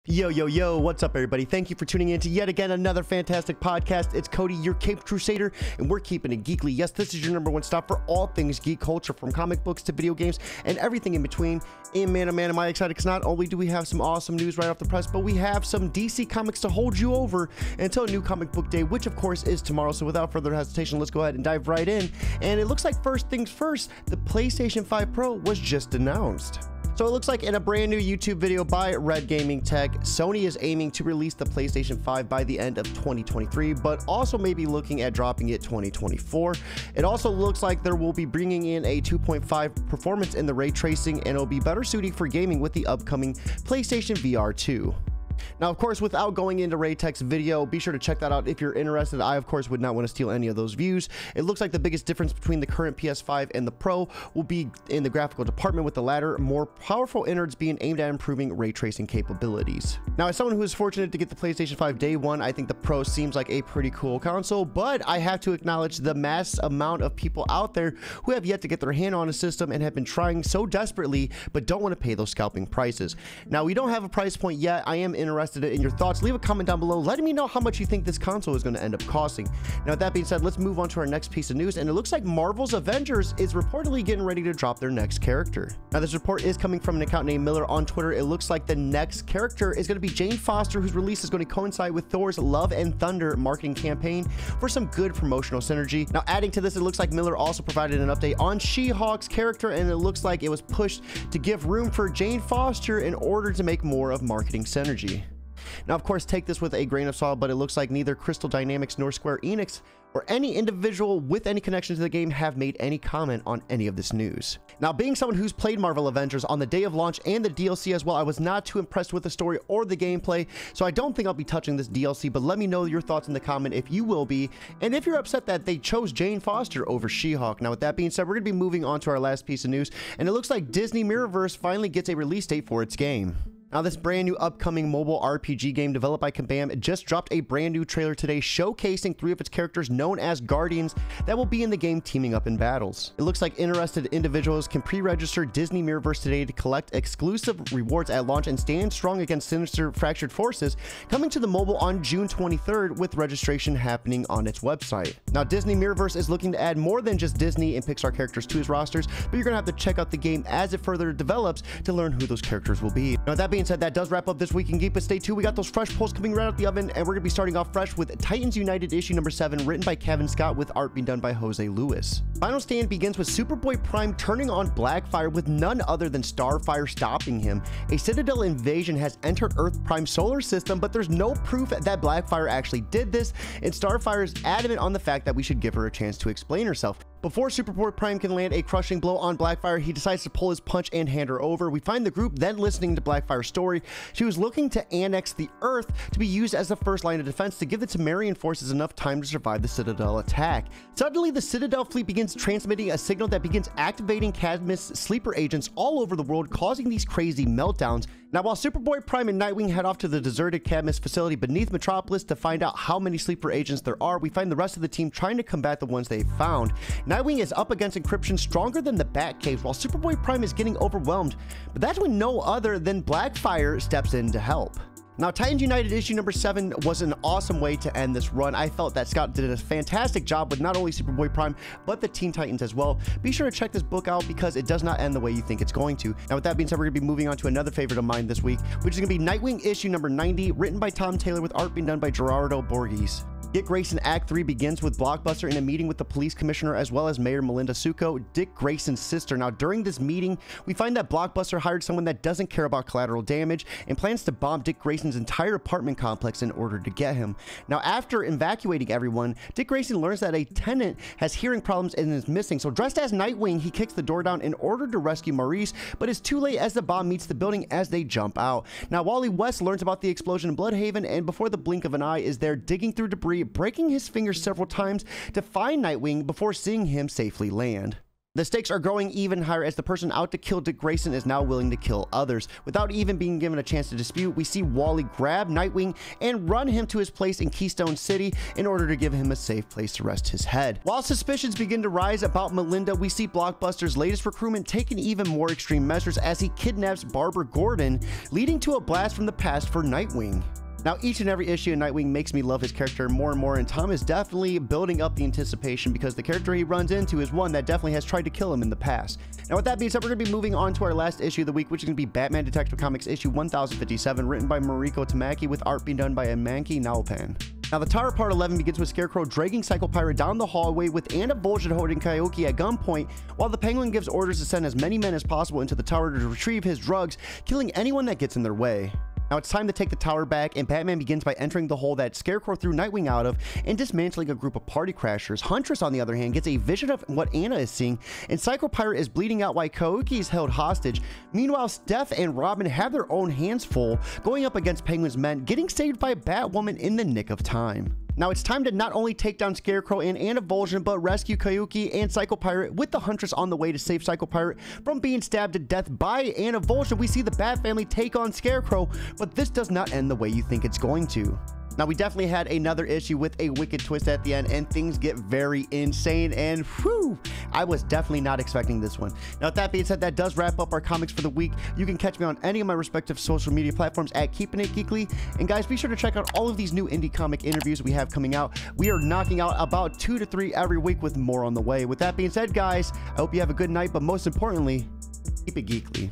Yo, what's up everybody? Thank you for tuning in to yet again another fantastic podcast. It's Cody, your Cape Crusader, and we're keeping it geekly. Yes, this is your #1 stop for all things geek culture, from comic books to video games and everything in between. And man, oh man, am I excited, because not only do we have some awesome news right off the press, but we have some DC comics to hold you over until New Comic Book Day, which of course is tomorrow. So without further hesitation, let's go ahead and dive right in. And it looks like first things first, the PlayStation 5 Pro was just announced. So it looks like in a brand new YouTube video by Red Gaming Tech, Sony is aiming to release the PlayStation 5 by the end of 2023, but also maybe looking at dropping it 2024. It also looks like there will be bringing in a 2.5 performance in the ray tracing, and it'll be better suited for gaming with the upcoming PlayStation VR 2. Now, of course, without going into Ray Tech's video, be sure to check that out if you're interested. I, of course, would not want to steal any of those views. It looks like the biggest difference between the current PS5 and the Pro will be in the graphical department, with the latter more powerful innards being aimed at improving ray tracing capabilities. Now, as someone who is fortunate to get the PlayStation 5 day one, I think the Pro seems like a pretty cool console, but I have to acknowledge the mass amount of people out there who have yet to get their hand on a system and have been trying so desperately, but don't want to pay those scalping prices. Now, we don't have a price point yet. I am interested in your thoughts. Leave a comment down below letting me know how much you think this console is going to end up costing. Now, with that being said, let's move on to our next piece of news, and it looks like Marvel's Avengers is reportedly getting ready to drop their next character. Now, this report is coming from an account named Miller on Twitter. It looks like the next character is going to be Jane Foster, whose release is going to coincide with Thor's Love and Thunder marketing campaign for some good promotional synergy. Now, adding to this, it looks like Miller also provided an update on She-Hulk's character, and it looks like it was pushed to give room for Jane Foster in order to make more of marketing synergy. Now, of course, take this with a grain of salt, but it looks like neither Crystal Dynamics nor Square Enix or any individual with any connection to the game have made any comment on any of this news. Now, being someone who's played Marvel Avengers on the day of launch and the DLC as well, I was not too impressed with the story or the gameplay, so I don't think I'll be touching this DLC, but let me know your thoughts in the comment if you will be, and if you're upset that they chose Jane Foster over She-Hulk. Now, with that being said, we're going to be moving on to our last piece of news, and it looks like Disney Mirrorverse finally gets a release date for its game. Now, this brand new upcoming mobile RPG game developed by Kabam just dropped a brand new trailer today showcasing 3 of its characters known as Guardians that will be in the game teaming up in battles. It looks like interested individuals can pre-register Disney Mirrorverse today to collect exclusive rewards at launch and stand strong against sinister fractured forces, coming to the mobile on June 23rd, with registration happening on its website. Now, Disney Mirrorverse is looking to add more than just Disney and Pixar characters to its rosters, but you're going to have to check out the game as it further develops to learn who those characters will be. Now, that being said, that does wrap up this week in Geek, but stay tuned. We got those fresh polls coming right out the oven, and we're going to be starting off fresh with Titans United issue number 7, written by Kevin Scott with art being done by Jose Luis. Final stand begins with Superboy Prime turning on Blackfire with none other than Starfire stopping him. A Citadel invasion has entered Earth Prime solar system, but there's no proof that Blackfire actually did this, and Starfire is adamant on the fact that we should give her a chance to explain herself. Before Superboy Prime can land a crushing blow on Blackfire, he decides to pull his punch and hand her over. We find the group then listening to Blackfire's story. She was looking to annex the Earth to be used as the first line of defense to give the Temerian forces enough time to survive the Citadel attack. Suddenly, the Citadel fleet begins transmitting a signal that begins activating Cadmus sleeper agents all over the world, causing these crazy meltdowns. Now, while Superboy Prime and Nightwing head off to the deserted Cadmus facility beneath Metropolis to find out how many sleeper agents there are, we find the rest of the team trying to combat the ones they found. Nightwing is up against encryption stronger than the Batcaves, while Superboy Prime is getting overwhelmed, but that's when no other than Blackfire steps in to help. Now, Titans United issue number 7 was an awesome way to end this run. I felt that Scott did a fantastic job with not only Superboy Prime, but the Teen Titans as well. Be sure to check this book out because it does not end the way you think it's going to. Now, with that being said, we're going to be moving on to another favorite of mine this week, which is going to be Nightwing issue number 90, written by Tom Taylor with art being done by Gerardo Borges. Dick Grayson Act 3 begins with Blockbuster in a meeting with the police commissioner as well as Mayor Melinda Succo, Dick Grayson's sister. Now, during this meeting, we find that Blockbuster hired someone that doesn't care about collateral damage and plans to bomb Dick Grayson's entire apartment complex in order to get him. Now, after evacuating everyone, Dick Grayson learns that a tenant has hearing problems and is missing. So, dressed as Nightwing, he kicks the door down in order to rescue Maurice, but it's too late as the bomb meets the building as they jump out. Now, Wally West learns about the explosion in Bloodhaven, and before the blink of an eye is there digging through debris, breaking his fingers several times to find Nightwing before seeing him safely land. The stakes are growing even higher as the person out to kill Dick Grayson is now willing to kill others. Without even being given a chance to dispute, we see Wally grab Nightwing and run him to his place in Keystone City in order to give him a safe place to rest his head. While suspicions begin to rise about Melinda, we see Blockbuster's latest recruitment taking even more extreme measures as he kidnaps Barbara Gordon, leading to a blast from the past for Nightwing. Now, each and every issue in Nightwing makes me love his character more and more, and Tom is definitely building up the anticipation because the character he runs into is one that definitely has tried to kill him in the past. Now, with that being said, we're going to be moving on to our last issue of the week, which is going to be Batman Detective Comics issue 1057, written by Mariko Tamaki with art being done by Amanki Naopan. Now, the Tower Part 11 begins with Scarecrow dragging Psycho Pirate down the hallway with Anna Vulture holding Coyote at gunpoint, while the Penguin gives orders to send as many men as possible into the tower to retrieve his drugs, killing anyone that gets in their way. Now it's time to take the tower back, and Batman begins by entering the hole that Scarecrow threw Nightwing out of and dismantling a group of party crashers. Huntress, on the other hand, gets a vision of what Anna is seeing, and Psycho Pirate is bleeding out while Coyote is held hostage. Meanwhile, Steph and Robin have their own hands full, going up against Penguin's men, getting saved by Batwoman in the nick of time. Now it's time to not only take down Scarecrow and Anna Vulture, but rescue Coyote and Psycho Pirate, with the Huntress on the way to save Psycho Pirate from being stabbed to death by Anna Vulture. We see the Bat family take on Scarecrow, but this does not end the way you think it's going to. Now, we definitely had another issue with a wicked twist at the end, and things get very insane, and whew, I was definitely not expecting this one. Now, with that being said, that does wrap up our comics for the week. You can catch me on any of my respective social media platforms at Keeping It Geekly, and guys, be sure to check out all of these new indie comic interviews we have coming out. We are knocking out about 2 to 3 every week with more on the way. With that being said, guys, I hope you have a good night, but most importantly, keep it geekly.